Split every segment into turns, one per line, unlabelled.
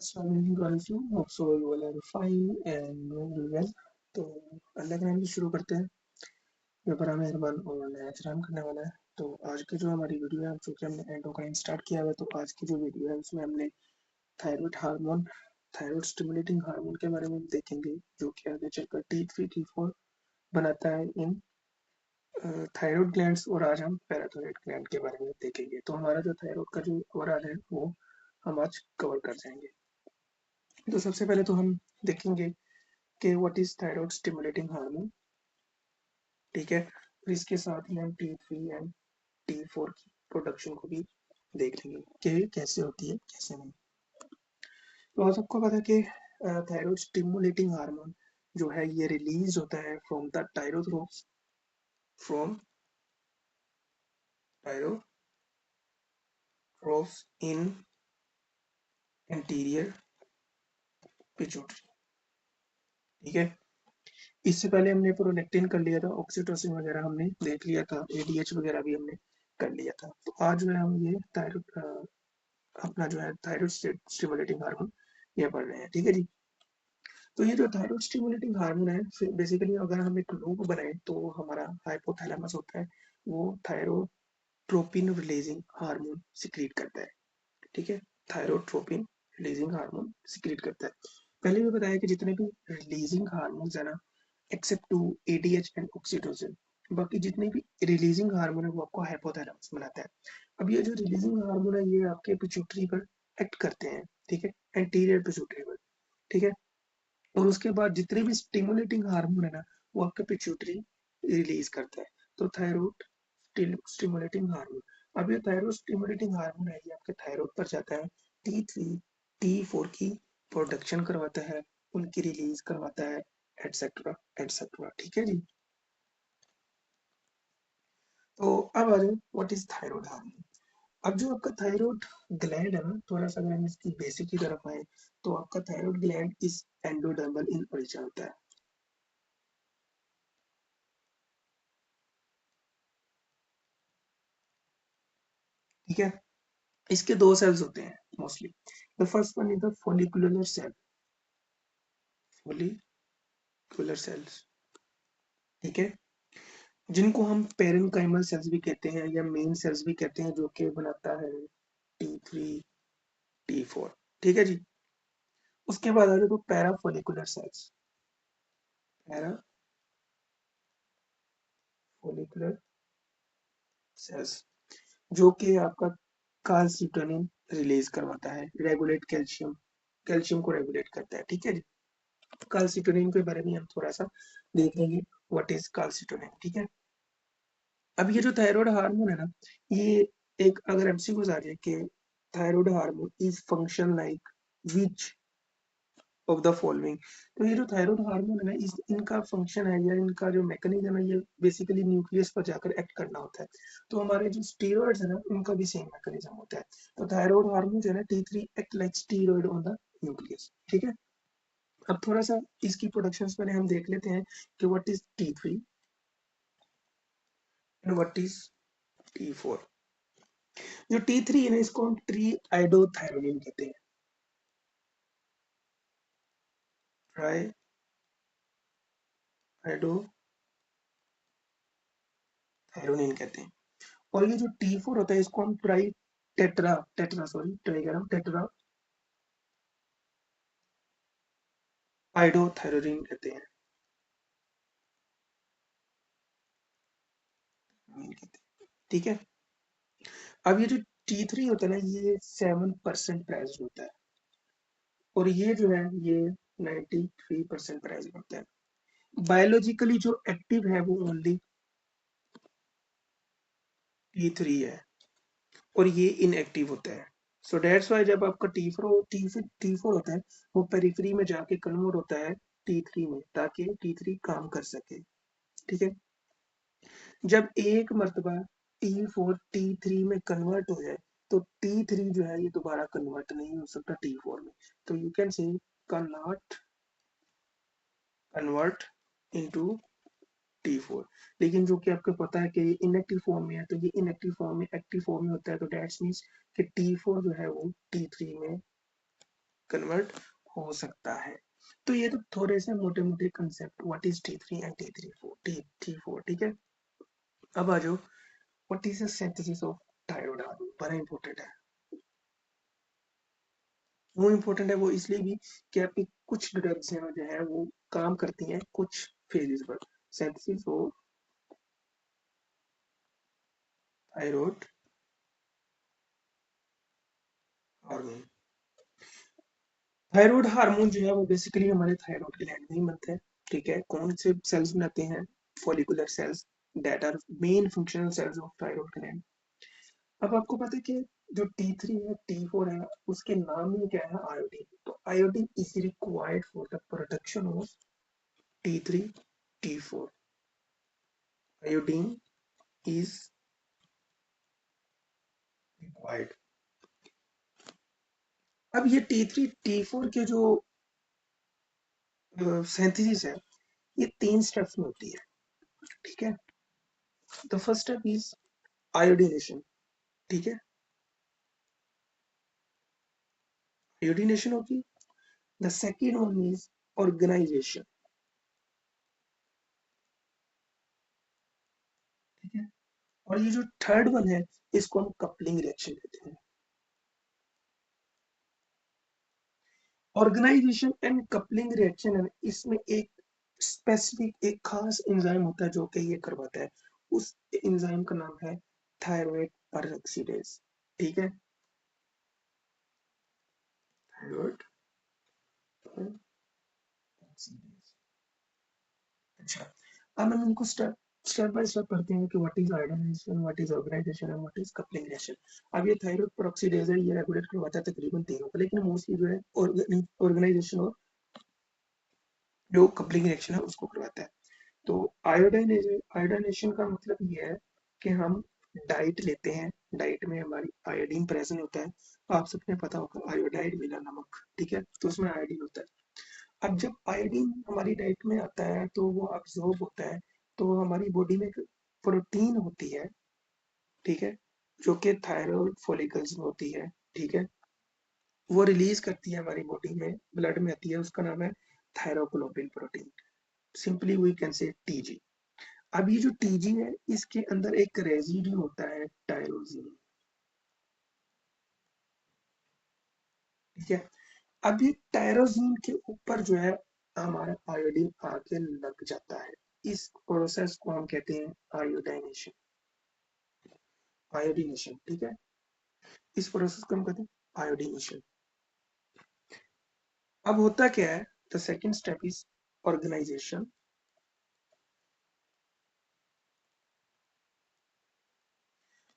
अस्सलाम hope so you all are fine and doing well. तो अल्लाह के नाम से शुरू करते हैं जो बड़ा मेहरबान और नहायत रहम करने वाला है। तो आज की जो हमारी वीडियो है, चूँकि हमने एंडोक्राइन स्टार्ट किया हुआ है, तो आज की जो वीडियो है उसमें हमने thyroid hormone, thyroid stimulating hormone के बारे में देखेंगे, जो कि आगे चलकर T3 T4 बनाता है इन थायरॉइड ग्लैंड्स। और आज हम पैराथायरॉइड ग्लैंड के बारे में देखेंगे। तो हमारा जो थायरॉइड का जो ओवरऑल है वो हम आज कवर कर जाएंगे। तो सबसे पहले तो हम देखेंगे कि what is thyroid stimulating hormone. ठीक है, और इसके साथ ही हम T3 एंड T4 की प्रोडक्शन को भी देख लेंगे कि कैसे होती है कैसे नहीं। तो आप सबको पता है कि थायरॉइड स्टिमुलेटिंग हार्मोन जो है ये रिलीज होता है from the thyrotrophs, from thyrotrophs in anterior pituitary. ठीक है, इससे पहले हमने प्रोलेक्टिन कर लिया था, ऑक्सीटोसिन वगैरह हमने देख लिया था, एडीएच वगैरह भी हमने कर लिया था। तो आज जो है हम ये थायरॉइड अपना जो है थायरॉइड स्टिमुलेटिंग हार्मोन ये पढ़ रहे हैं। ठीक है जी। तो ये जो थायरॉइड स्टिमुलेटिंग हार्मोन है, फिर बेसिकली अगर हम एक लूप बनाए तो हमारा हाइपोथैलेमस होता है, वो थायरोट्रोपिन रिलीजिंग हार्मोन सिक्रीट करता है। ठीक है, थायरोट्रोपिन रिलीजिंग हार्मोन सिक्रीट करता है। पहले भी बताया कि जितने भी रिलीजिंग हार्मोन्स है ना, except to ADH and oxytocin, बाकी जितने भी रिलीजिंग हार्मोन है वो आपको हाइपोथैलेमस बनाता है। अब ये जो रिलीजिंग हार्मोन है ये आपके पिट्यूटरी पर एक्ट करते हैं। ठीक है, एंटीरियर पिट्यूटरी पर। ठीक है, और उसके बाद जितने भी स्टिमुलेटिंग हार्मोन है ना वो आपका पिट्यूटरी रिलीज करता है। तो थायरॉइड स्टिमुलेटिंग हार्मोन, अब ये थायरॉइड स्टिमुलेटिंग हार्मोन है ये आपके थायरॉइड पर जाता है, T3 T4 की प्रोडक्शन करवाता है, उनकी रिलीज करवाता है, एटसेट्रा एटसेट्रा। ठीक है जी। तो अब आ जाओ व्हाट इज थायरॉइड हार्मोन। अब जो आपका थायरॉइड ग्लैंड है ना, थोड़ा सा अगर हम इसकी बेसिक की तरफ आए तो आपका thyroid gland is endodermal in origin होता है। ठीक है, इसके दो सेल्स होते हैं mostly. The first one is the follicular cell, follicular cells. ठीक है, जिनको हम पेरेन्काइमल सेल्स भी कहते हैं या मेन सेल्स भी कहते हैं, जो कि बनाता है T3 T4। ठीक है जी। उसके बाद आ जाए तो parafollicular cells, parafollicular cells, जो कि आपका काल्सिटोनिन रिलीज करवाता है, रेगुलेट कैल्शियम, कैल्शियम को रेगुलेट करता है। ठीक है जी। काल्सिटोनिन के बारे में हम थोड़ा सा देख लेंगे, व्हाट इज काल्सिटोनिन। ठीक है, अब ये जो थायराइड हार्मोन है ना, ये एक अगर एमसीक्यूज आ जाए कि thyroid hormone is function like which of the following, तो ये जो थायराइड हार्मोन है ना, इस इनका फंक्शन है या इनका जो मैकेनिज्म है ये बेसिकली न्यूक्लियस पर जाकर एक्ट करना होता है। तो हमारे जो स्टीरॉइड्स है ना उनका भी सेम मैकेनिज्म होता है। तो थायराइड हार्मोन जो है ना T3 act like steroid on the nucleus. ठीक है, अब थोड़ा सा इसकी प्रोडक्शन पहले हम देख लेते हैं कि what is T3 and what is T4। जो T3 है ना इसको हम ट्री आइडोथायरोनिन कहते हैं, ट्राई आइडोथायरोनिन कहते हैं। और ये जो T4 होता है इसको हम try tetra tetra sorry try कह रहा हूँ टेट्रा आइडोथायरोनिन कहते हैं। ठीक है, अब ये जो T3 होता है ना ये 7% प्रेजेंट होता है, और ये जो है ये 93% प्रेजेंट होता है। बायोलॉजिकली जो एक्टिव है वो ओनली T3 है, और ये इनएक्टिव होता है। सो दैट्स वाई जब आपका टी फोर होता है वो पेरिफेरी में जाके कन्वर्ट होता है T3 में, ताकि T3 काम कर सके। ठीक है, जब एक मर्तबा T4 T3 में कन्वर्ट हो जाए तो T3 जो है ये दोबारा कन्वर्ट नहीं हो सकता T4 में। तो यू कैन से can not convert into T4। लेकिन जो कि आपको पता है कि इनएक्टिव फॉर्म में है, तो ये इनएक्टिव फॉर्म में एक्टिव फॉर्म में होता है, तो दैट्स मीन्स कि T4 जो है वो T3 में कन्वर्ट हो सकता है। तो ये तो थोड़े से मोटे मोटे concept, what is T3 and T4, ठीक है। अब आ जाओ, what is the synthesis of thyroid hormone, बड़ा इंपॉर्टेंट है। वो इम्पोर्टेंट है वो इसलिए भी कि आपकी कुछ ड्रग्स हैं जो है वो काम करती हैं कुछ फेजेस पर। Synthesis of thyroid hormone. Thyroid hormone जो है वो बेसिकली हमारे थायराइड ग्लैंड में ही बनते हैं, ठीक है। कौन से सेल्स बनाते हैं? Follicular cells, that are main functional cells of thyroid gland. अब आपको पता है कि जो T3 है, T4 है, उसके नाम में क्या है? आयोडीन। तो iodine is required for the production of T3 T4। Iodine is required. अब ये T3 T4 के जो सिंथेसिस है, ये 3 स्टेप्स में होती है, ठीक है। The first step is iodination, ठीक है। आयोडीनेशन होगी। The second one is organization, ठीक है। और ये जो थर्ड वन है, इसको हम कपलिंग रिएक्शन कहते हैं। ऑर्गेनाइजेशन एंड कपलिंग रिएक्शन है, इसमें एक स्पेसिफिक एक खास एंजाइम होता है जो कि ये करवाता है। उस एंजाइम का नाम है थायराइड पेरोक्सीडेज, ठीक है। Thyroid peroxidase. अच्छा, अब हम इनको स्टेप स्टेप बाय स्टेप पढ़ते हैं कि what is iodination, what is organization and what is coupling reaction. अब ये थायराइड पेरोक्सीडेज है, ये रेगुलेट करवाता है तकरीबन तीनों को, लेकिन मोस्टली जो है ऑर्गेनाइजेशन और जो कपलिंग रिएक्शन है उसको करवाता है। तो आयोडाइनेशन का मतलब ये है कि हम डाइट लेते हैं, डाइट में हमारी आयोडीन प्रेजेंट होता है। आप सबने पता होगा आयोडाइड मिला नमक, ठीक है, तो उसमें आयोडीन होता है। अब जब आयोडीन हमारी डाइट में आता है तो वो अब्सॉर्ब होता है, तो हमारी बॉडी में एक प्रोटीन होती है, ठीक है, जो कि थायराइड फॉलिकल्स में होती है, ठीक है। वो रिलीज करती है हमारी बॉडी में, ब्लड में आती है, उसका नाम है thyroglobulin protein, simply we can say TG. अब ये जो टीजी है, इसके अंदर एक रेजिड्यू होता है टायरोजिन, ठीक है। अब ये टायरोजिन के ऊपर जो है हमारा आयोडीन आके लग जाता है। इस प्रोसेस को हम कहते हैं आयोडाइनेशन, आयोडीनेशन, ठीक है। इस प्रोसेस को हम कहते हैं आयोडीनेशन। अब होता क्या है? The second step is organization.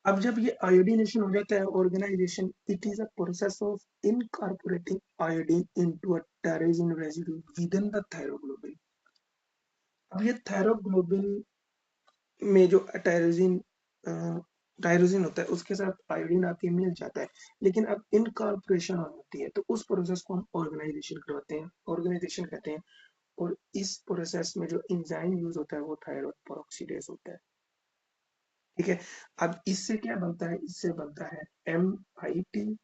अब जब ये आयोडीनेशन हो जाता है, organization, it is a process of incorporating iodine into a tyrosine residue within the thyroglobulin. अब ये थायरोग्लोबिन में जो टायरोसिन टायरोसिन होता है उसके साथ आयोडीन आके मिल जाता है, लेकिन अब इनकॉर्पोरेशन हो जाती है, तो उस प्रोसेस को हम ऑर्गेनाइजेशन करवाते हैं, ऑर्गेनाइजेशन कहते हैं। और इस प्रोसेस में जो एंजाइम यूज होता है वो थायराइड पेरोक्सीडेज होता है, ठीक है। अब इससे क्या बनता है? इससे बनता है MIT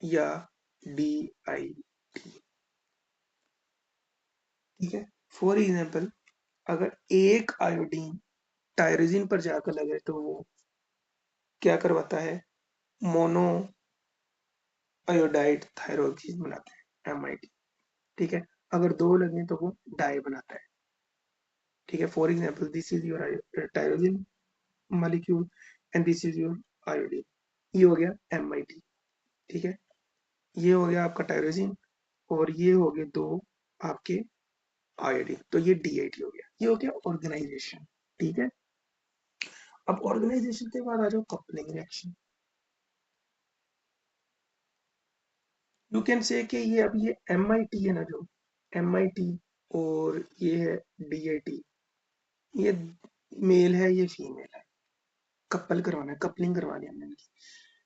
या DIT, ठीक है। फॉर एग्जाम्पल, अगर एक आयोडीन टायरोसिन पर जाकर लगे तो वो क्या करवाता है? मोनो आयोडाइड थायरोक्सीन बनाता है, MIT, ठीक है। अगर दो लगे तो वो डाई बनाता है, ठीक है। For example, this is your tyrosine molecule and this is your iodine, ये हो गया MIT, ठीक है। ये हो गया आपका टायरोसिन, और ये हो गए दो आपके आयोडीन, तो ये DIT हो गया। ये हो गया ऑर्गेनाइजेशन, ठीक है। अब ऑर्गेनाइजेशन के बाद आ जाओ coupling reaction. You can say कि ये अब ये MIT है ना, जो MIT और ये है DIT, ये मेल है, ये फीमेल है, कपल करवाना है, कपलिंग करवानी है हमने इनकी।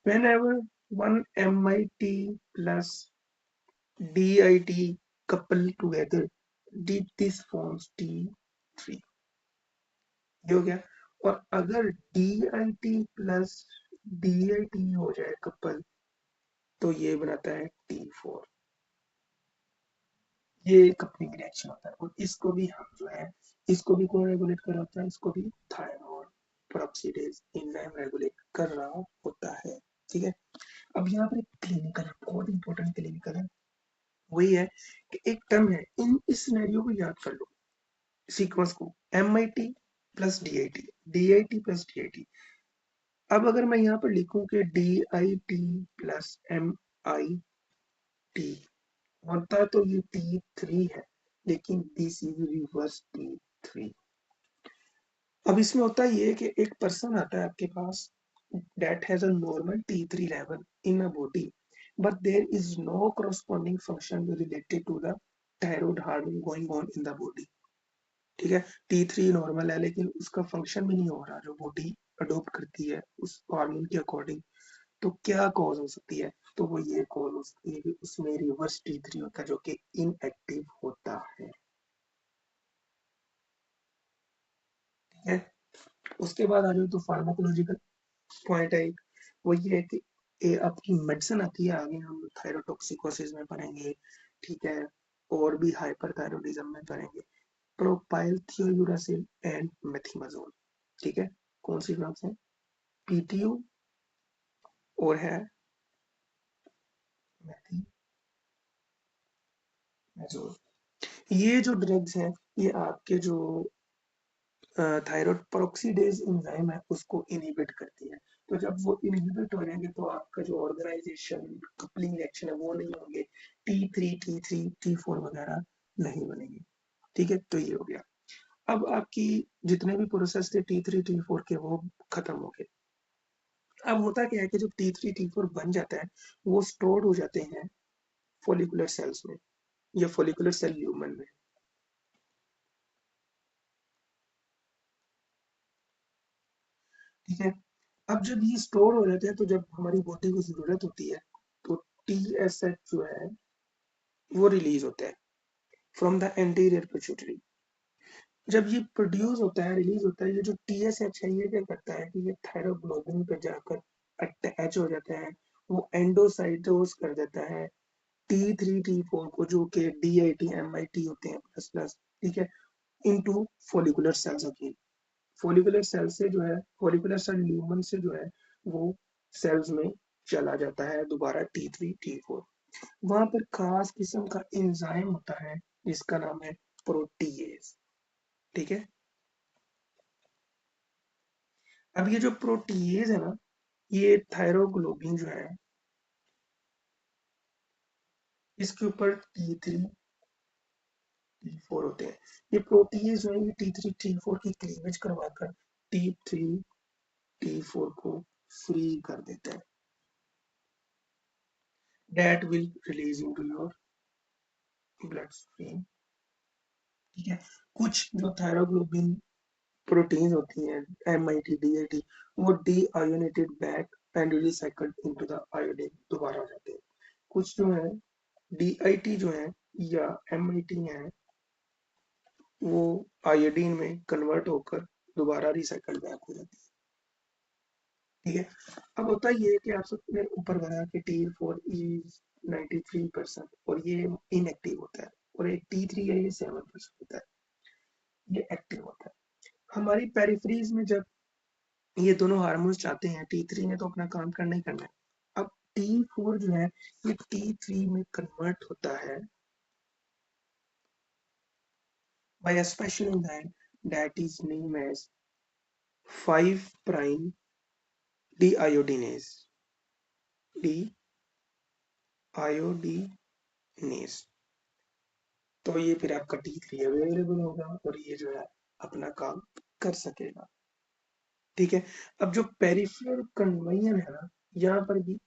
whenever one MIT plus DIT couple together, this forms T3, ये हो गया। और अगर DIT प्लस DIT हो जाए कपल, तो ये बनाता है T4। ये कपलिंग रिएक्शन होता है और इसको भी हम जो है इसको भी कौन रेगुलेट कर रहा होता है, इसको भी थायरॉइड पेरोक्सीडेज एंजाइम रेगुलेट कर रहा होता है। ठीक है। अब यहाँ पर एक क्लिनिकल है, बहुत इंपॉर्टेंट क्लिनिकल है, वही है कि एक टर्म है, इन इस सिनेरियो को याद कर लो, सीक्वेंस को MIT plus DIT, DIT plus DIT। अब अगर मैं यहाँ पर लिखूं कि DIT प्लस MIT होता तो ये T3 है, लेकिन दिस इज रिवर्स T3। अब इसमें होता ये कि एक पर्सन आता है आपके पास that has a normal T3 level in a body, but there is no corresponding function related to the thyroid hormone going on in the body। ठीक है, T3 नॉर्मल है लेकिन उसका फंक्शन भी नहीं हो रहा जो बॉडी अडोप्ट करती है उस हार्मोन के अकॉर्डिंग। तो क्या कॉज हो सकती है, तो वो ये कॉज हो सकती है कि उसमें रिवर्स T3 होता है जो कि इनएक्टिव होता है। ठीक है। उसके बाद आ जाओ तो फार्माकोलॉजिकल पॉइंट है एक, वो ये है कि ये आपकी मेडिसिन आती है, आगे हम थायरोटॉक्सिकोसिस में पढ़ेंगे। ठीक है। और भी हाइपरथायरॉयडिज्म में पढ़ेंगे। प्रोपाइलथियोयूरासिल एंड मेथिमाजोल। ठीक है। कौन सी ड्रग्स है, PTU और है मेथिमाजोल। ये जो ड्रग्स हैं ये आपके जो थायराइड पेरोक्सीडेज एंजाइम है उसको इनहिबिट करती है। तो जब वो इनहिबिट हो जाएंगे तो आपका जो ऑर्गेनाइजेशन कपलिंग रिएक्शन है वो नहीं होंगे, T3 T4 वगैरह नहीं बनेंगे। ठीक है, तो ये हो गया। अब आपकी जितने भी प्रोसेस थे T3 T4 के वो खत्म हो गए। अब होता क्या है कि जब T3 T4 बन जाता है वो स्टोर हो जाते हैं फोलिकुलर सेल्स में या फोलिकुलर सेल ल्यूमन में। ठीक है। अब जब ये स्टोर हो जाते हैं तो जब हमारी बॉडी को जरूरत होती है तो TSH जो है वो रिलीज होता है फ्रॉम द एंटीरियर पिट्यूटरी। जब ये प्रोड्यूस होता है रिलीज होता है, ये जो TSH है ये क्या करता है कि ये थायरोग्लोबिन पे जाकर अटैच हो जाता है, वो एंडोसाइटोस कर देता है T3 T4 को जो कि DIT MIT होते हैं प्लस प्लस। ठीक है। Into follicular cells again, follicular cell से जो है फोलिकुलर सेल ल्यूमन से जो है वो सेल्स में चला जाता है दोबारा T3 T4। वहां पर खास किस्म का एंजाइम होता है जिसका नाम है प्रोटीएज। ठीक है। अब ये जो प्रोटीएज है ना, ये थायरोग्लोबिन जो है इसके ऊपर T3 T4 होते हैं। ये प्रोटीएज जो है ये T3 T4 की क्लीवेज करवाकर T3 T4 को फ्री कर देता है, that will release into your blood stream. ठीक है। कुछ जो थायरोग्लोबिन प्रोटीन होती हैं MIT DIT वो deiodinated back and recycled into the iodine दोबारा हो जाते हैं। कुछ जो है DIT जो है या MIT है वो आयोडीन में कन्वर्ट होकर दोबारा रिसाइकल्ड बैक हो जाती है। ठीक है। अब होता ये है कि आप सबने ऊपर भरा कि T4 इज 93% और ये इनएक्टिव होता है, और एक T3 है ये 7% होता है, ये एक्टिव होता है। हमारी पेरिफेरीज में जब ये दोनों हार्मोन्स चाहते हैं, T3 ने तो अपना काम करना ही करना है। अब T4 जो है ये T3 में कन्वर्ट होता है by a special enzyme that is named as 5 prime deiodinase, deiodinase। तो ये फिर आपका T3 अवेलेबल होगा और ये जो है अपना काम कर सकेगा। ठीक है। अब जो पेरिफेरल कन्वर्जन है ना, यहाँ पर भी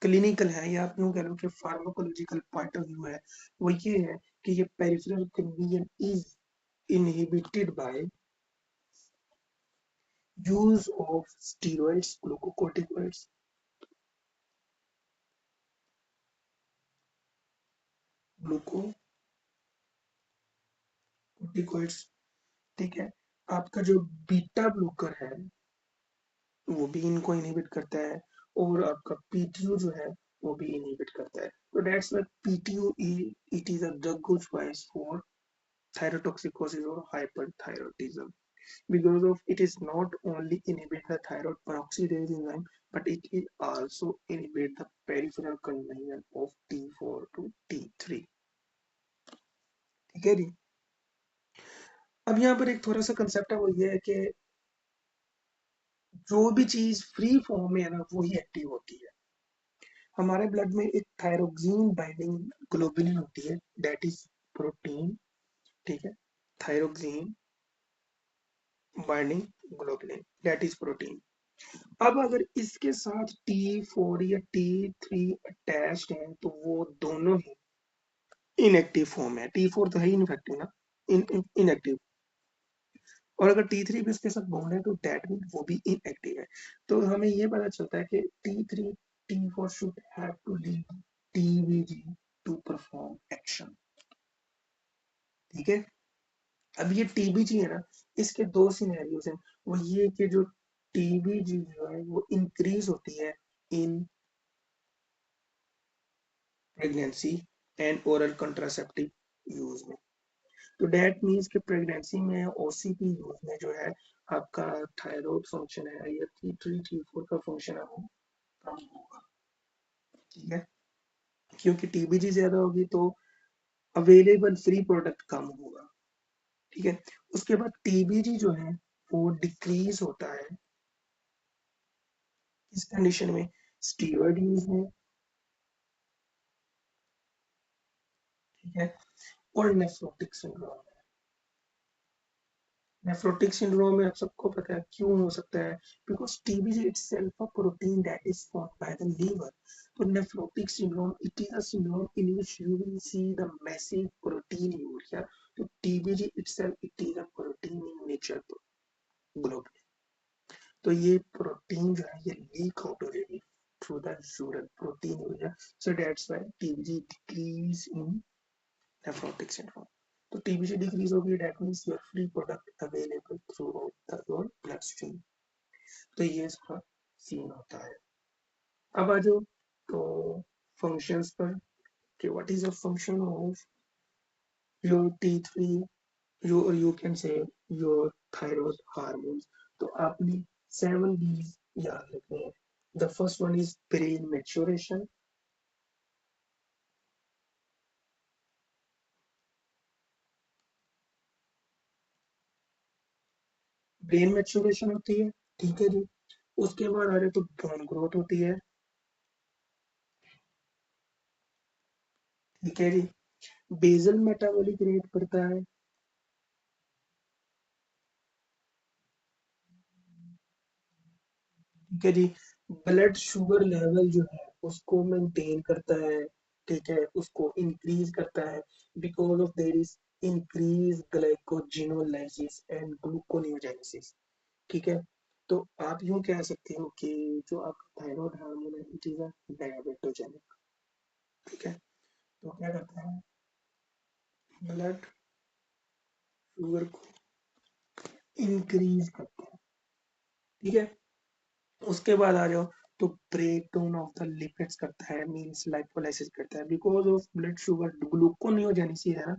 क्लिनिकल है या आप यूं कह लो कि फार्माकोलॉजिकल पॉइंट ऑफ व्यू है, वो ये है कि ये peripheral conversion is inhibited by use of steroids glucocorticoids glucocorticoids. ठीक है। आपका जो बीटा ब्लॉकर है वो भी इनको इनहिबिट करता है, और आपका पीटीयू जो है वो भी इनहिबिट करता है। तो that's why PTU it is a drug good choice for thyrotoxicosis or hyperthyroidism because of it is not only inhibit the thyroid peroxidase enzyme but it is also inhibit the peripheral conversion of T4 to T3। ठीक है जी। अब यहाँ पर एक थोड़ा सा concept है, वो ये है कि जो भी चीज फ्री फॉर्म में है ना वो ही एक्टिव होती है। हमारे ब्लड में एक थायरोक्सिन बाइंडिंग ग्लोबुलिन होती है, दैट इज प्रोटीन। ठीक है, thyroxine binding globulin that is protein. अब अगर इसके साथ T4 या T3 अटैच्ड है तो वो दोनों ही इनएक्टिव फॉर्म है। T4 तो है ही इनफेक्टिव ना, इनएक्टिव। और अगर T3 भी उसके साथ बॉन्ड है तो दैट मीन वो भी इनएक्टिव है। तो हमें ये पता चलता है कि T3 T4 should have to leave TBG to perform action. ठीक है। अब ये टीबीजी है ना, इसके दो सिनेरियोज हैं। वो ये कि जो टीबीजी जो है वो इंक्रीज होती है in pregnancy and oral contraceptive use में। तो दैट मीन्स कि प्रेगनेंसी में ओसीपी यूज में जो है आपका थायराइड फंक्शन है या T3 T4 का फंक्शन है वो कम होगा। ठीक है, क्योंकि टीबीजी ज्यादा होगी तो अवेलेबल फ्री प्रोडक्ट कम होगा। ठीक है, उसके बाद टीबीजी जो है वो डिक्रीज होता है इस कंडीशन में स्टीरॉयड यूज में। ठीक है, और नेफ्रोटिक सिंड्रोम। नेफ्रोटिक सिंड्रोम में आप सबको पता है क्यों हो सकता है, because TB itself a protein that is formed by the liver। तो nephrotic syndrome it is a syndrome in which you will see the massive protein uria। तो टीबीजी itself it is a protein in nature globally। तो ये protein जो है ये leak out हो जाएगी through the urine protein urea. So that's why TBG decrease in nephrotic syndrome. तो TBC decrease होगी, that means your free product available throughout your blood stream. तो ये इसका सीन होता है। अब आ जाओ तो फंक्शंस पर कि what is the function of your T3, you can say your thyroid hormones। तो आपने 7 B's याद रखने हैं। The first one is brain maturation. Brain maturation होती है। ठीक है जी। उसके बाद आ रहे तो बोन ग्रोथ होती है। ठीक है जी। बेसल मेटाबॉलिक रेट बढ़ता है। ठीक है जी। ब्लड शुगर लेवल जो है उसको मेंटेन करता है। ठीक है, उसको इंक्रीज करता है because of their is increase glycogenolysis and gluconeogenesis. ठीक है, तो आप यूं कह सकते हो कि जो आपका थायराइड हार्मोन है इट इज अ डायबिटोजेनिक। ठीक है, तो क्या करता है, ब्लड शुगर को इंक्रीज करता है। ठीक है, उसके बाद आ जाओ तो break down of the lipids करता है, मींस लाइपोलाइसिस करता है because of blood sugar gluconeogenesis है ना।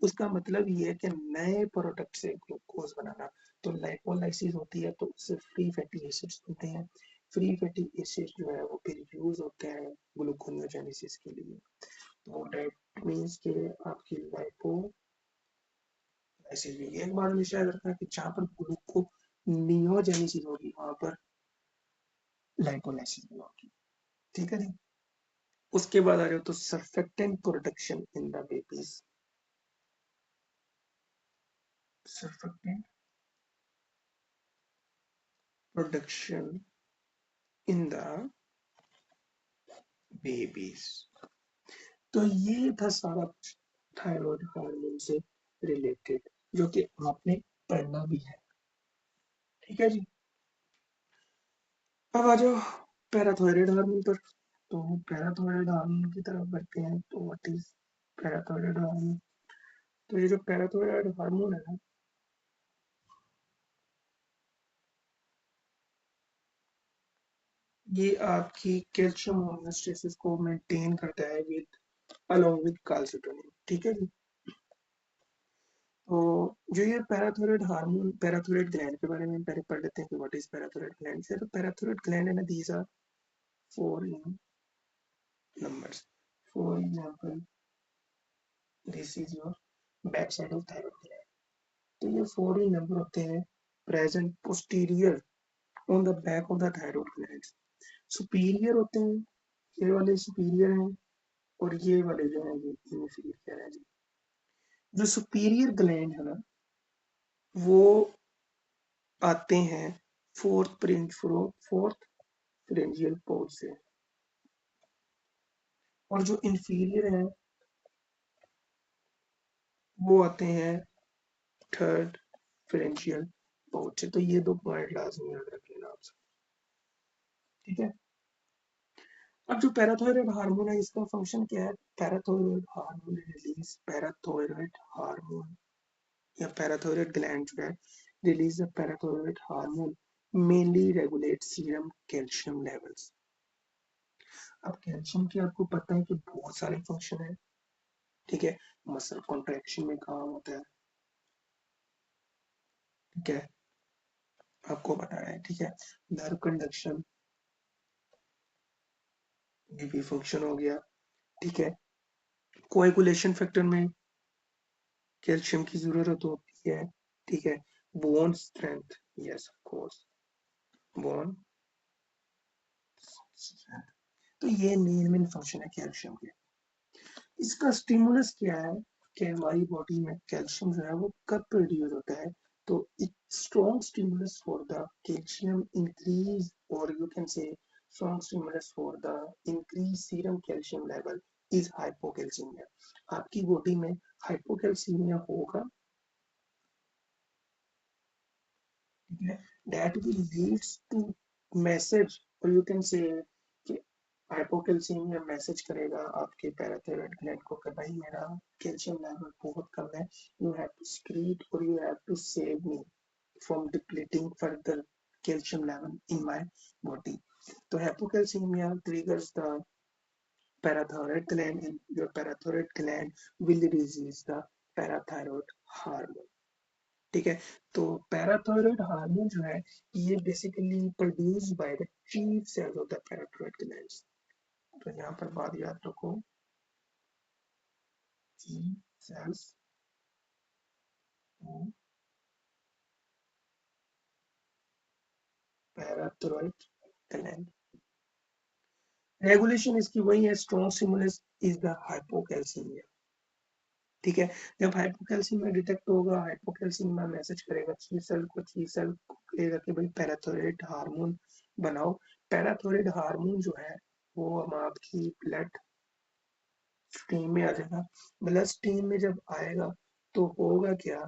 उसका मतलब ये है कि नए प्रोडक्ट से ग्लूकोज बनाना। तो लाइपोलाइसिस होती है तो उससे फ्री फैटी एसिड्स बनते हैं। फ्री फैटी एसिड्स जो है वो फिर यूज होते हैं ग्लूकोनियोजेनेसिस के लिए। तो दैट मींस के आपकी लाइपोलाइसिस भी एक बार हमेशा याद रखना कि जहाँ पर ग्लूकोनियोजेनेसिस होगी वहां पर लाइपोलाइसिस भी होगी। ठीक है जी। उसके बाद आ रहे हो तो surfactant production in the babies. Surfactant production in the babies. तो ये था सारा थायराइड हार्मोन से रिलेटेड जो कि आपने पढ़ना भी है। ठीक है जी। अब आ जाओ पैराथायराइड हार्मोन पर। तो पैराथायराइड हार्मोन की तरफ बढ़ते हैं। तो व्हाट इज पैराथायराइड हार्मोन। तो ये जो पैराथायराइड हार्मोन है ना, ये आपकी कैल्शियम होमोस्टेसिस को मेंटेन करता है विद अलोंग विद कैल्सिटोनिन, ठीक है जी। तो जो ये पैराथायरॉयड हार्मोन, पैराथायरॉयड ग्लैंड के बारे में पहले पढ़ लेते हैं कि व्हाट इज पैराथायरॉयड ग्लैंड। तो पैराथायरॉयड ग्लैंड है ना, these are four in numbers. For example, this is your back side of thyroid gland. तो ये फोर ही नंबर होते हैं present posterior on the back of the thyroid gland. Superior होते हैं, ये वाले सुपीरियर हैं और ये वाले जो है ये इन्फीरियर है जी। जो सुपीरियर ग्लैंड है ना, वो आते हैं फोर्थ फ्रेंजियल पोर्ट से, और जो इंफीरियर है वो आते हैं थर्ड फ्रेंजियल पोर्ट से। तो ये दो पॉइंट लाजमी याद रख लेना आप सब, ठीक है। अब जो पैराथायरॉयड हार्मोन है, इसका फंक्शन क्या है? Parathyroid hormone release, parathyroid hormone या पैराथायरॉयड ग्लैंड जो है release the parathyroid hormone mainly regulate serum calcium levels. अब कैल्शियम की आपको पता है कि बहुत सारे फंक्शन है, ठीक है। मसल कॉन्ट्रैक्शन में काम होता है, ठीक है, आपको पता है, ठीक है। नर्व कंडक्शन, ये भी फंक्शन हो गया, ठीक है। कोएगुलेशन फैक्टर में कैल्शियम की जरूरत होती है, ठीक है। Bone strength, yes of course, bone strength. तो ये मेन फंक्शन है कैल्शियम के। इसका स्टिमुलस क्या है कि हमारी बॉडी में कैल्शियम जो है वो कब प्रोड्यूस होता है? तो एक strong stimulus for the calcium increase, और you can say strong stimulus for the increase serum calcium level is hypocalcaemia. आपकी बॉडी में हाइपोकैल्सीमिया होगा, ठीक है। That will leads to message, और यू कैन से कि हाइपोकैल्सीमिया मैसेज करेगा आपके पैराथायरॉयड ग्लैंड को कि भाई मेरा कैल्शियम लेवल बहुत कम है, यू हैव टू स्क्रीट और you have to save me from depleting further calcium level in my body. So hypocalcemia triggers the parathyroid gland, and your parathyroid gland will release the parathyroid hormone, ठीक है। तो parathyroid hormone जो है ये basically produce by the chief cells of the parathyroid glands. तो यहाँ पर बात याद रखो, chief cells of parathyroid gland. Regulation इसकी वही है, strong stimulus is the hypocalcemia, ठीक है। जब हाइपोकैल्सीमिया डिटेक्ट होगा, हाइपोकैल्सीमिया मैसेज करेगा चीफ सेल को, चीफ सेल को कहेगा कि भाई पैराथायरॉयड हार्मोन बनाओ। पैराथायरॉयड हार्मोन जो है वो हम आपकी ब्लड स्ट्रीम में आ जाएगा। ब्लड स्ट्रीम में जब आएगा तो होगा क्या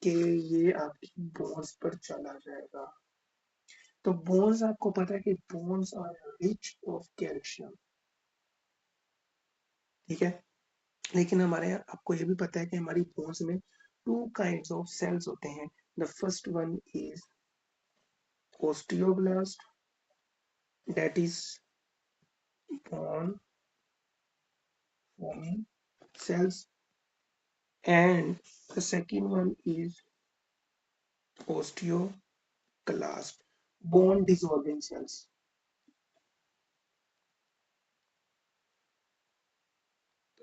कि ये आपकी बोन्स पर चला जाएगा। तो बोन्स, आपको पता है कि bones are rich of calcium, ठीक है। लेकिन हमारे आपको ये भी पता है कि हमारी बोन्स में टू काइंड्स ऑफ सेल्स होते हैं। The first one is osteoblast, that is bone forming cells, and the second one is osteoclast, bone dissolving cells।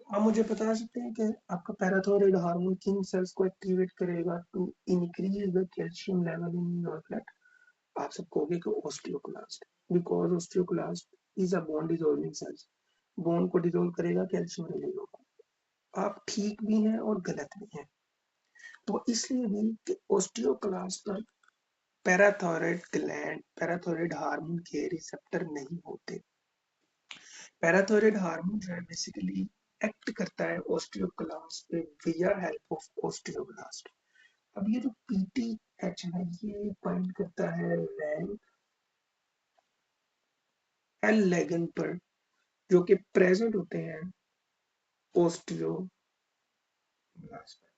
आप मुझे बता सकते हैं कि आपका पैराथायरॉयड हार्मोन किन सेल्स को एक्टिवेट करेगा to increase the calcium level in your blood? आप सब कहोगे कि osteoclast, because osteoclast is a bone dissolving cells, bone को डिसॉल्व करेगा, कैल्शियम रिलीज होगा। आप ठीक भी हैं और गलत भी हैं। तो इसलिए भी कि ओस्टियोक्लास्ट पर पैराथायरॉयड ग्लैंड, पैराथायरॉयड हार्मोन के रिसेप्टर नहीं होते। पैराथायरॉयड हार्मोन जो है बेसिकली एक्ट करता है ओस्टियोक्लास्ट पे विया हेल्प ऑफ ओस्टियोब्लास्ट। अब ये जो पीटीएच है ये बाइंड करता है लैंग एल लेगन पर, जो कि प्रेजेंट होते हैं ओस्टियोब्लास्ट पर।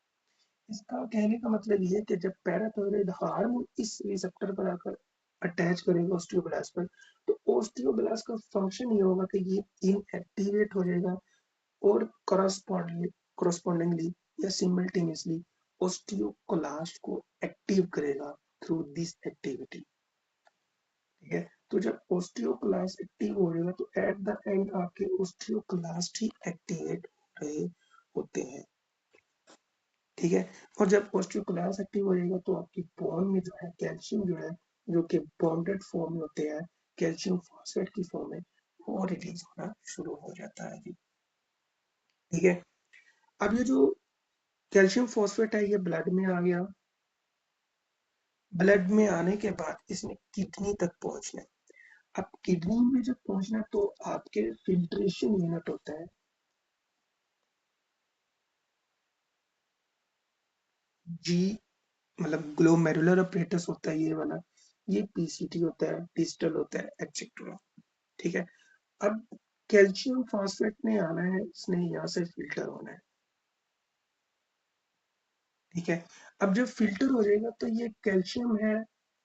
इसका कहने का मतलब ये है कि जब पैराथायरॉयड हार्मोन इस रिसेप्टर पर आकर अटैच करेगा ऑस्टियोब्लास्ट पर, तो ऑस्टियोब्लास्ट का फंक्शन ये होगा कि ये इनएक्टिवेट हो जाएगा और correspondingly या simultaneously osteoclast को एक्टिव करेगा थ्रू दिस एक्टिविटी। ठीक है, तो जब osteoclast एक्टिव हो जाएगा तो एट द एंड आपके osteoclast ही एक्टिवेट रहे होते हैं। ठीक है, और जब osteoclast एक्टिव हो जाएगा तो आपकी बोन में जो है कैल्शियम जो है, जो कि बॉन्डेड फॉर्म में होते हैं, कैल्शियम फॉस्फेट की फॉर्म में, वो रिलीज होना शुरू हो जाता है। ठीक है, अब ये जो कैल्शियम फॉस्फेट है ये ब्लड में आ गया, ब्लड में आने के बाद इसने किडनी तक पहुंचना है। अब किडनी में जब पहुंचना तो आपके फिल्ट्रेशन यूनिट होता है, जी मतलब ग्लोमेरुलर अपरेटस होता है ये वाला, ये पीसीटी होता है, डिस्टल होता है, एक्सेट्रा। ठीक है, अब कैल्शियम फॉस्फेट ने आना है, इसने यहाँ से फिल्टर होना है। ठीक है, अब जब फिल्टर हो जाएगा तो ये कैल्शियम है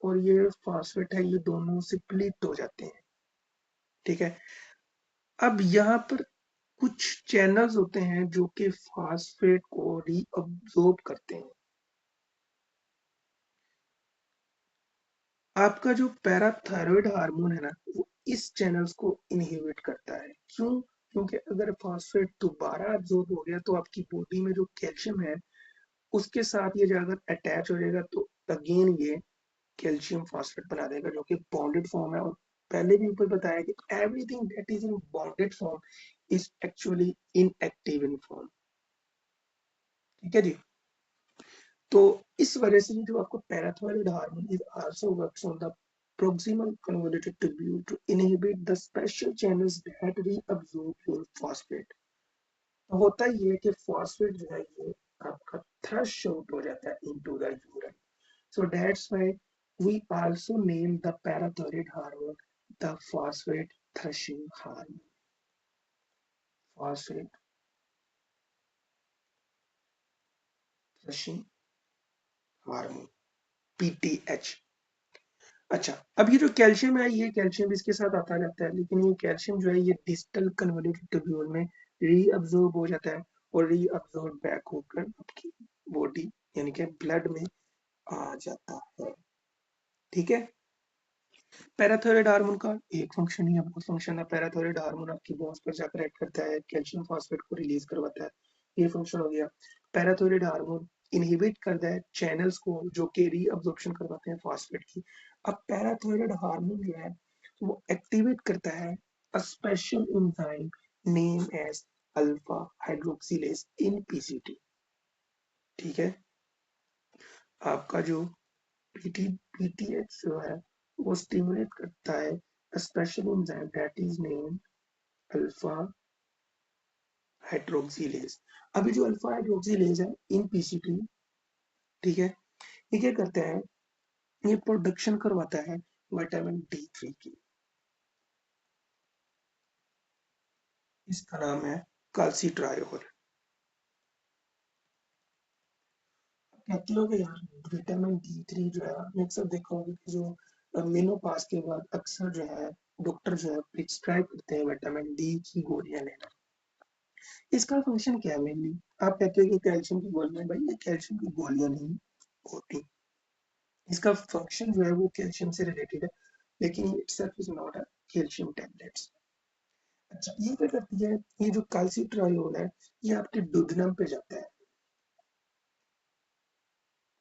और ये फॉस्फेट है, ये दोनों स्प्लिट हो जाते हैं। ठीक है, अब यहाँ पर कुछ चैनल्स होते हैं जो कि फास्फेट को रीअब्सॉर्ब करते हैं। आपका जो पैराथायरॉयड हार्मोन है ना, वो इस चैनल्स को इनहिबिट करता है। क्यों? क्योंकि अगर फास्फेट दोबारा अब्सॉर्ब हो गया तो आपकी बॉडी में जो कैल्शियम है उसके साथ ये जाकर अटैच हो जाएगा, तो अगेन ये कैल्शियम फास्फेट बना देगा जो कि बॉन्डेड फॉर्म है। और पहले भी ऊपर बताया कि everything that is in bonded form is actually inactive in form. ठीक है जी, तो इस वजह से जो आपको parathyroid hormone is also works on the proximal convoluted tubule to inhibit the special channels that reabsorb your phosphate। तो होता ये है कि फॉस्फेट जो है ये आपका थ्रश आउट हो जाता है into the urine. So that's why we also name the parathyroid hormone the phosphate thrashing hormone, phosphate thrashing hormone, PTH। अच्छा, अब ये जो कैल्शियम है ये कैल्शियम इसके साथ आता जाता है, लेकिन ये कैल्शियम जो है ये डिस्टल कन्वोल्यूटेड ट्यूब्यूल में रीअब्सॉर्ब हो जाता है और रीअब्सॉर्ब बैक होकर आपकी बॉडी यानी कि ब्लड में आ जाता है। ठीक है, पैराथायरॉयड हार्मोन का एक फंक्शन ही है, बहुत फंक्शन है। पैराथायरॉयड हार्मोन आपकी बोन्स पर जाकर एक्ट करता है, कैल्शियम फॉस्फेट को रिलीज करवाता है, ये फंक्शन हो गया। पैराथायरॉयड हार्मोन इनहिबिट करता है चैनल्स को जो कि रीअब्जॉर्प्शन करवाते हैं फॉस्फेट की। अब पैराथायरॉयड हार्मोन जो है वो एक्टिवेट करता है a special enzyme name as alpha hydroxylase in PCT. ठीक है, आपका जो पीटीएच जो है वो स्टिमुलेट करता है special enzyme that is name alpha hydroxylase. अभी जो अल्फा हाइड्रोक्सिलेज है इन पीसीटी, ठीक है, ये क्या करता है, ये प्रोडक्शन करवाता है विटामिन डी3 की। इसका नाम है कैल्सिट्रायोल। कहते हो कि यार विटामिन डी3 जो है, आपने अक्सर देखा होगा कि जो मेनोपाज के बाद अक्सर जो है डॉक्टर जो है प्रिस्क्राइब करते हैं विटामिन डी की गोलियां लेना। इसका फंक्शन क्या है मेनली? आप कहते हो कि कैल्शियम की गोलियां, भाई ये कैल्शियम की गोलियां नहीं होती, इसका फंक्शन जो है वो कैल्शियम से रिलेटेड है, लेकिन ये itself is not a calcium tablets. अच्छा, ये क्या करती है, ये जो कैल्सिट्रायोल है ये आपके दुधनम पे जाता है।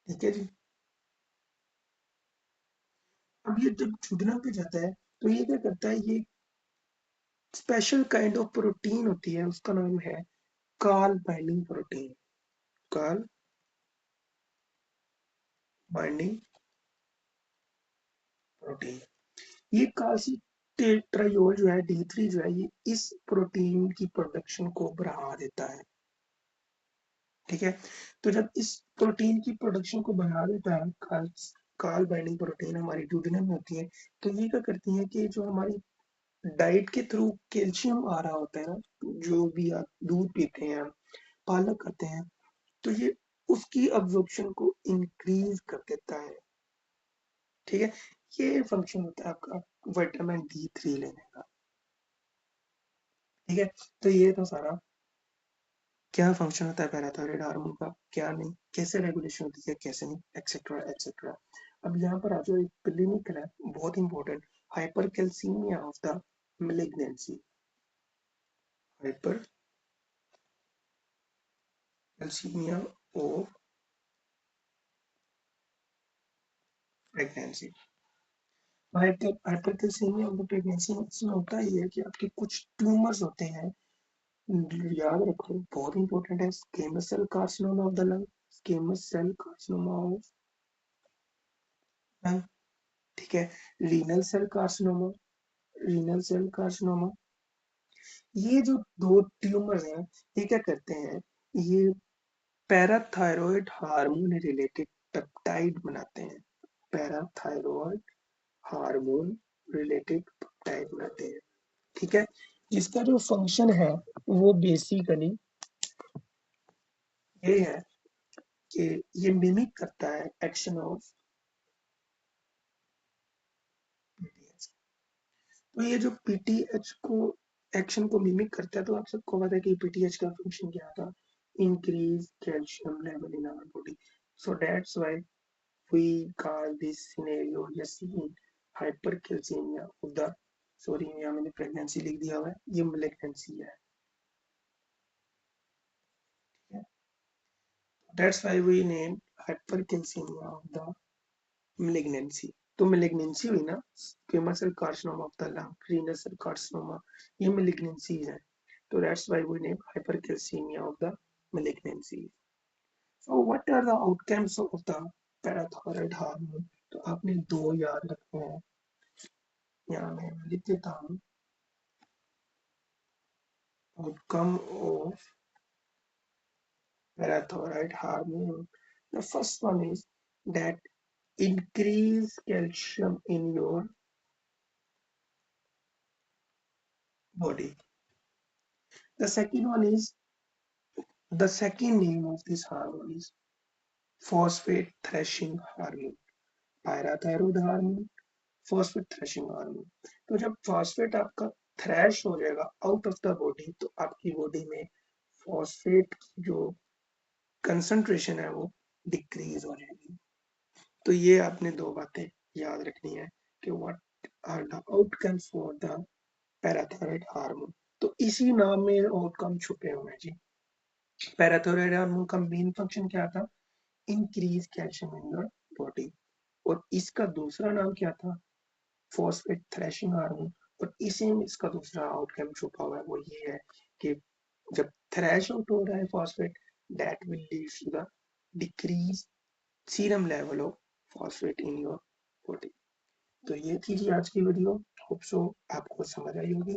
ठीक है जी, अब ये जब दुधनम पे जाता है तो ये क्या करता है, ये स्पेशल काइंड ऑफ प्रोटीन होती है, उसका नाम है काल बाइंडिंग प्रोटीन। काल बाइंडिंग प्रोटीन, ये कैल्सिट्रायोल जो है डी3 जो है ये इस प्रोटीन की प्रोडक्शन को बढ़ा देता है। ठीक है, तो जब इस प्रोटीन की प्रोडक्शन को बढ़ा देता है, काल बाइंडिंग प्रोटीन हमारी ड्यूडेनम में होती है, तो ये क्या करती है कि जो हमारी डाइट के थ्रू कैल्शियम आ रहा होता है ना, जो भी आप दूध पीते हैं, पालक खाते हैं, तो ये उसकी अब्जॉर्प्शन को इंक्रीज कर देता है। ठीक है, ये फंक्शन होता है आपका विटामिन D3 लेने का। ठीक है, तो ये तो सारा क्या फंक्शन होता है पैराथायरॉयड हार्मोन का, क्या नहीं, कैसे रेगुलेशन होती है, कैसे नहीं, एक्सेट्रा एक्सेट्रा। अब यहाँ पर आ जाओ, एक क्लिनिकल है बहुत important, hypercalcaemia of the malignancy. Hypercalcaemia of pregnancy. Hypercalcaemia of the pregnancy में होता ही है कि आपके कुछ ट्यूमर्स होते हैं, याद रखो बहुत इंपॉर्टेंट है, squamous cell carcinoma of the lung, squamous cell carcinoma of lung. ठीक है, renal cell carcinoma, renal cell carcinoma. ये जो दो ट्यूमर्स हैं, ये क्या करते हैं, ये पैराथायरॉयड हार्मोन रिलेटेड पेप्टाइड बनाते हैं, पैराथायरॉयड हार्मोन रिलेटेड पेप्टाइड बनाते हैं। ठीक है, जिसका जो फंक्शन है वो बेसिकली ये है कि ये मिमिक करता है एक्शन ऑफ पीटीएच। तो ये जो पीटीएच को एक्शन को मिमिक करता है, तो आप सबको पता है कि पीटीएच का फंक्शन क्या था, increase calcium level in our body. So that's why we call this scenario या scene hypercalcaemia of the, sorry यहाँ मैंने प्रेगनेंसी लिख दिया हुआ है, ये मैलिग्नेंसी है। That's why we name hypercalcemia of the malignancy। तो malignancy हुई ना, squamous cell carcinoma of the lung, renal cell carcinoma, ये malignancies है। तो that's why we name hypercalcemia of the malignancy। So what are the outcomes of the parathyroid hormone? तो आपने दो याद रखने हैं, यहाँ मैं लिख देता हूँ, outcome of parathyroid hormone। The first one is that increase calcium in your body। The second one is, the second name of this hormone is phosphate threshing hormone, parathyroid hormone, phosphate threshing hormone. तो जब phosphate आपका trash हो जाएगा out of the body, तो आपकी body में phosphate की जो कंसंट्रेशन है वो डिक्रीज हो जाएगी। तो ये आपने दो बातें याद रखनी है कि what are the outcomes for the parathyroid hormone. तो इसी नाम में आउटकम छुपे हुए हैं जी। पैराथायरॉयड हार्मोन का मेन फंक्शन क्या था, increase calcium in your body, और इसका दूसरा नाम क्या था, फॉस्फेट थ्रेशिंग हार्मोन। और इसी में इसका दूसरा आउटकम छुपा हुआ है, वो ये है कि जब थ्रैश आउट हो रहा है phosphate, that will lead to the decrease serum level of phosphate in your body. तो ये थी जी आज की वीडियो, होप सो आपको समझ आई होगी।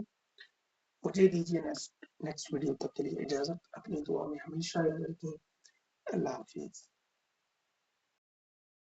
मुझे दीजिए नेक्स्ट वीडियो तक के लिए इजाजत, अपनी दुआ में हमेशा याद रखें। अल्लाह हाफिज।